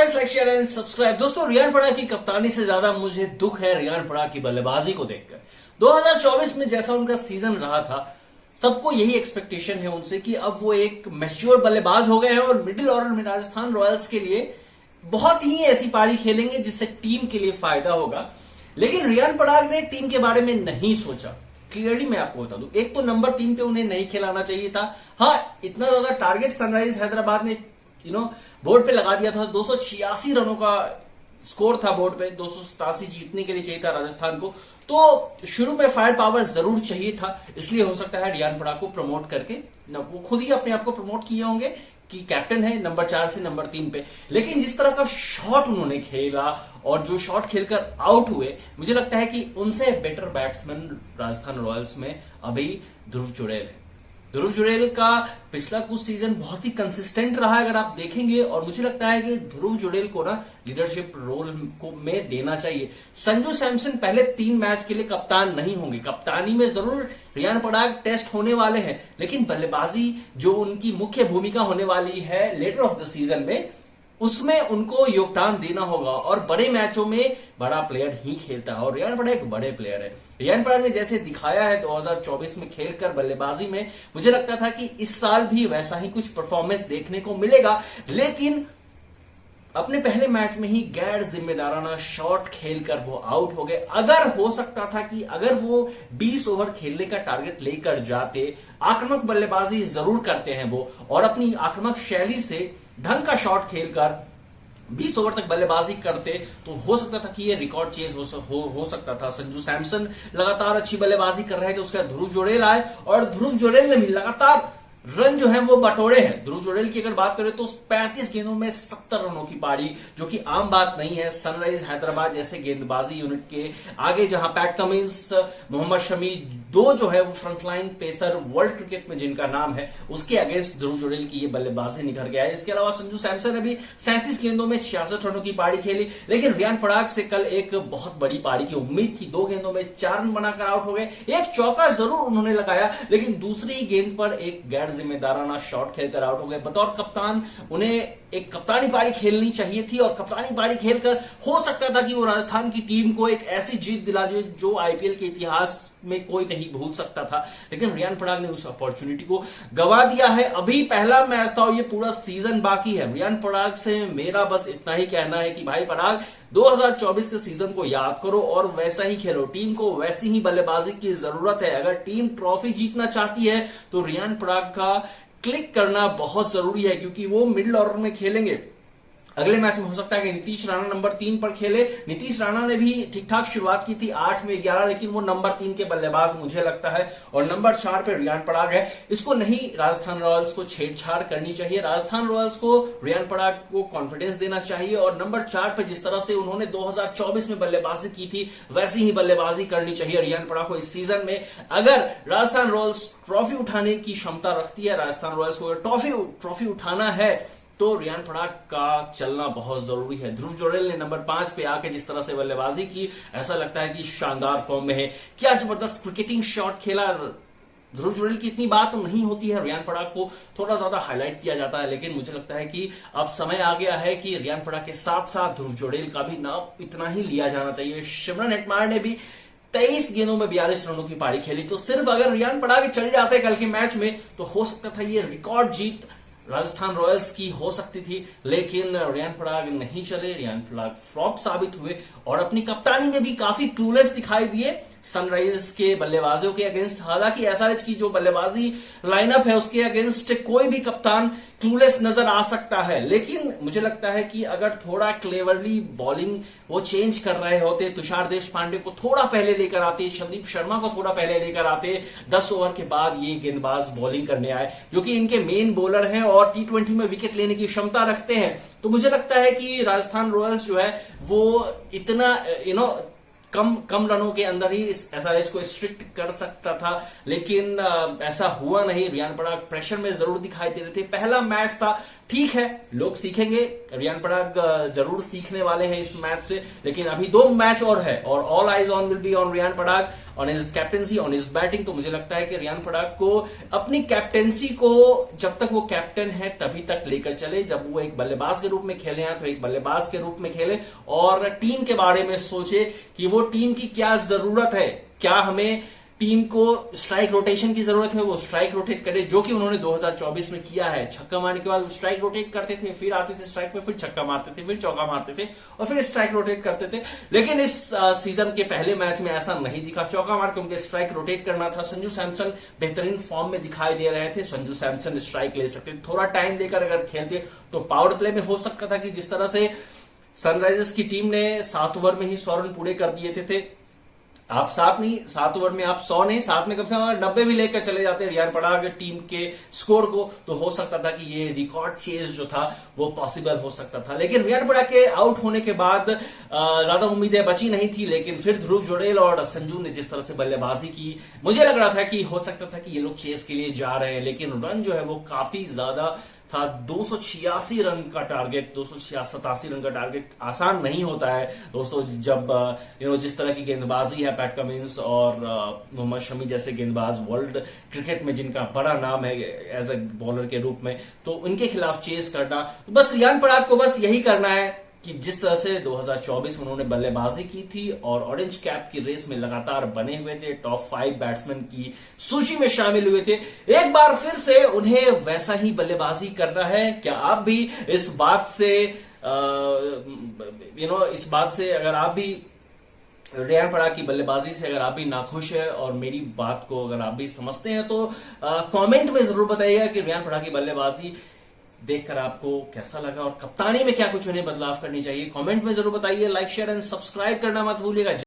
Guys, like share and subscribe. दोस्तों, रियान पराग की कप्तानी से ज्यादा मुझे दुख है रियान पराग की बल्लेबाजी को देखकर। 2024 में जैसा उनका सीजन रहा था, सबको यही एक्सपेक्टेशन है उनसे कि अब वो एक मैच्योर बल्लेबाज हो गए हैं और मिडिल ऑर्डर में राजस्थान रॉयल्स के लिए बहुत ही ऐसी पारी खेलेंगे जिससे टीम के लिए फायदा होगा। लेकिन रियान पराग ने टीम के बारे में नहीं सोचा। क्लियरली मैं आपको बता दूं, एक तो नंबर 3 पे उन्हें नहीं खिलाना चाहिए था। हाँ, इतना ज्यादा टारगेट सनराइज हैदराबाद ने बोर्ड पे लगा दिया था। 286 रनों का स्कोर था बोर्ड पे, 287 जीतने के लिए चाहिए था राजस्थान को। तो शुरू में फायर पावर जरूर चाहिए था, इसलिए हो सकता है रियान पराग को प्रमोट करके वो खुद ही अपने आप को प्रमोट किए होंगे कि कैप्टन है नंबर 4 से नंबर 3 पे। लेकिन जिस तरह का शॉट उन्होंने खेला और जो शॉट खेलकर आउट हुए, मुझे लगता है कि उनसे बेटर बैट्समैन राजस्थान रॉयल्स में अभी ध्रुव जुड़ेल है। ध्रुव जुड़ेल का पिछला कुछ सीजन बहुत ही कंसिस्टेंट रहा है अगर आप देखेंगे, और मुझे लगता है कि ध्रुव जुड़ेल को ना लीडरशिप रोल को में देना चाहिए। संजू सैमसन पहले 3 मैच के लिए कप्तान नहीं होंगे। कप्तानी में जरूर रियान पराग टेस्ट होने वाले हैं, लेकिन बल्लेबाजी जो उनकी मुख्य भूमिका होने वाली है लेटर ऑफ द सीजन में, उसमें उनको योगदान देना होगा। और बड़े मैचों में बड़ा प्लेयर ही खेलता है और रियान पराग एक बड़े प्लेयर है। रियान पराग ने जैसे दिखाया है 2024 में खेलकर बल्लेबाजी में, मुझे लगता था कि इस साल भी वैसा ही कुछ परफॉर्मेंस देखने को मिलेगा। लेकिन अपने पहले मैच में ही गैर जिम्मेदाराना शॉट खेलकर वो आउट हो गए। अगर हो सकता था कि अगर वो 20 ओवर खेलने का टारगेट लेकर जाते, आक्रामक बल्लेबाजी जरूर करते हैं वो, और अपनी आक्रामक शैली से ढंग का शॉट खेलकर 20 ओवर तक बल्लेबाजी करते, तो हो सकता था कि ये रिकॉर्ड चेज हो सकता था। संजू सैमसन लगातार अच्छी बल्लेबाजी कर रहे थे, उसके बाद ध्रुव जुड़ेल आए और ध्रुव जुड़ेल ने भी लगातार रन जो है वो बटोरे हैं। ध्रुव जुड़ेल की अगर बात करें तो 35 गेंदों में 70 रनों की पारी, जो कि आम बात नहीं है सनराइज हैदराबाद जैसे गेंदबाजी यूनिट के आगे, जहां पैट कमिंस, मोहम्मद शमी, दो जो है वो फ्रंटलाइन पेसर वर्ल्ड क्रिकेट में जिनका नाम है, उसके अगेंस्ट ध्रुव जुड़ेल की ये बल्लेबाजी निखर गया है। इसके अलावा संजू सैमसन ने भी 37 गेंदों में 66 रनों की पारी खेली। लेकिन रियान पराग से कल एक बहुत बड़ी पारी की उम्मीद थी। 2 गेंदों में 4 रन बनाकर आउट हो गए। एक चौका जरूर उन्होंने लगाया, लेकिन दूसरी गेंद पर एक गैर जिम्मेदाराना शॉट खेलकर आउट हो गए। बतौर कप्तान उन्हें एक कप्तानी पारी खेलनी चाहिए थी, और कप्तानी पारी खेलकर हो सकता था कि वो राजस्थान की टीम को एक ऐसी जीत दिला जो आईपीएल के इतिहास में कोई नहीं भूल सकता था। लेकिन रियान पराग ने उस अपॉर्चुनिटी को गवा दिया है। अभी पहला मैच था और ये पूरा सीजन बाकी है। रियान पराग से मेरा बस इतना ही कहना है कि भाई पराग, 2024 के सीजन को याद करो और वैसा ही खेलो। टीम को वैसी ही बल्लेबाजी की जरूरत है। अगर टीम ट्रॉफी जीतना चाहती है तो रियान पराग का क्लिक करना बहुत जरूरी है, क्योंकि वो मिडिल ऑर्डर में खेलेंगे। अगले मैच में हो सकता है कि नीतीश राणा नंबर 3 पर खेले। नीतीश राणा ने भी ठीक ठाक शुरुआत की थी 8 में 11, लेकिन वो नंबर 3 के बल्लेबाज मुझे लगता है। और नंबर 4 पे रियान पराग है। इसको नहीं राजस्थान रॉयल्स को छेड़छाड़ करनी चाहिए। राजस्थान रॉयल्स को रियान पराग को कॉन्फिडेंस देना चाहिए, और नंबर 4 पे जिस तरह से उन्होंने 2024 में बल्लेबाजी की थी, वैसी ही बल्लेबाजी करनी चाहिए रियान पराग को इस सीजन में। अगर राजस्थान रॉयल्स ट्रॉफी उठाने की क्षमता रखती है, राजस्थान रॉयल्स को ट्रॉफी उठाना है, तो रियान पराग का चलना बहुत जरूरी है। ध्रुव जुड़ेल ने नंबर 5 पे आके जिस तरह से बल्लेबाजी की, ऐसा लगता है कि शानदार फॉर्म में है। क्या जबरदस्त क्रिकेटिंग शॉट खेला। ध्रुव जुड़ेल की इतनी बात तो नहीं होती है, रियान पराग को थोड़ा ज्यादा हाईलाइट किया जाता है। लेकिन मुझे लगता है कि अब समय आ गया है कि रियान पराग के साथ साथ ध्रुव जुड़ेल का भी नाम इतना ही लिया जाना चाहिए। शिमरन हेटमायर ने भी 23 गेंदों में 42 रनों की पारी खेली। तो सिर्फ अगर रियान पराग चल जाते कल के मैच में, तो हो सकता था ये रिकॉर्ड जीत राजस्थान रॉयल्स की हो सकती थी। लेकिन रियान पराग नहीं चले, रियान पराग फ्लॉप साबित हुए और अपनी कप्तानी में भी काफी क्लूलेस दिखाई दिए सनराइजर्स के बल्लेबाजों के अगेंस्ट। हालांकि एसआरएच की जो बल्लेबाजी लाइनअप है उसके अगेंस्ट कोई भी कप्तान क्लूलेस नजर आ सकता है। लेकिन मुझे लगता है कि अगर थोड़ा क्लेवरली बॉलिंग वो चेंज कर रहे होते, तुषार देशपांडे को थोड़ा पहले लेकर आते, संदीप शर्मा को थोड़ा पहले लेकर आते, 10 ओवर के बाद ये गेंदबाज बॉलिंग करने आए, जो कि इनके मेन बॉलर हैं और टी20 में विकेट लेने की क्षमता रखते हैं, तो मुझे लगता है कि राजस्थान रॉयल्स जो है वो इतना कम रनों के अंदर ही इस एसआरएच को स्ट्रिक्ट कर सकता था। लेकिन ऐसा हुआ नहीं। रियान पराग प्रेशर में जरूर दिखाई दे रहे थे। पहला मैच था, ठीक है, लोग सीखेंगे, रियान पराग जरूर सीखने वाले हैं इस मैच से, लेकिन अभी 2 मैच और है और all eyes on will be on Riyan Parag, on his captaincy, on his batting. तो मुझे लगता है कि रियान पराग को अपनी कैप्टेंसी को जब तक वो कैप्टन है तभी तक लेकर चले, जब वो एक बल्लेबाज के रूप में खेले हैं तो एक बल्लेबाज के रूप में खेले और टीम के बारे में सोचे कि वो टीम की क्या जरूरत है, क्या हमें टीम को स्ट्राइक रोटेशन की जरूरत है, वो स्ट्राइक रोटेट करे, जो कि उन्होंने 2024 में किया है। छक्का मारने के बाद स्ट्राइक रोटेट करते थे, फिर आते थे स्ट्राइक पे, फिर छक्का मारते थे, फिर चौका मारते थे और फिर स्ट्राइक रोटेट करते थे। लेकिन इस सीजन के पहले मैच में ऐसा नहीं दिखा, चौका मार के उनके स्ट्राइक रोटेट करना था। संजू सैमसन बेहतरीन फॉर्म में दिखाई दे रहे थे, संजू सैमसन स्ट्राइक ले सकते, थोड़ा टाइम देकर अगर खेलते तो पावर प्ले में हो सकता था कि जिस तरह से सनराइजर्स की टीम ने 7 ओवर में ही 100 रन पूरे कर दिए थे, आप 7 ओवर में आप 100 नहीं, 7 में कम से कम 90 भी लेकर चले जाते रियान पराग टीम के स्कोर को, तो हो सकता था कि ये रिकॉर्ड चेज जो था वो पॉसिबल हो सकता था। लेकिन रियान पराग के आउट होने के बाद ज्यादा उम्मीदें बची नहीं थी, लेकिन फिर ध्रुव जुड़ेल और संजू ने जिस तरह से बल्लेबाजी की, मुझे लग रहा था कि हो सकता था कि ये लोग चेस के लिए जा रहे हैं, लेकिन रन जो है वो काफी ज्यादा था। 286 रन का टारगेट, 287 रन का टारगेट आसान नहीं होता है दोस्तों, जब जिस तरह की गेंदबाजी है पैट कमिंस और मोहम्मद शमी जैसे गेंदबाज वर्ल्ड क्रिकेट में जिनका बड़ा नाम है एज ए बॉलर के रूप में, तो उनके खिलाफ चेस करना, तो बस रियान पराग को बस यही करना है कि जिस तरह से 2024 में उन्होंने बल्लेबाजी की थी और ऑरेंज कैप की रेस में लगातार बने हुए थे, टॉप 5 बैट्समैन की सूची में शामिल हुए थे, एक बार फिर से उन्हें वैसा ही बल्लेबाजी करना है। क्या आप भी इस बात से इस बात से अगर आप भी रियान पराग की बल्लेबाजी से अगर आप भी नाखुश है और मेरी बात को अगर आप भी समझते हैं तो कमेंट में जरूर बताइएगा कि रियान पराग की बल्लेबाजी देखकर आपको कैसा लगा और कप्तानी में क्या कुछ उन्हें बदलाव करनी चाहिए, कमेंट में जरूर बताइए। लाइक शेयर एंड सब्सक्राइब करना मत भूलिएगा।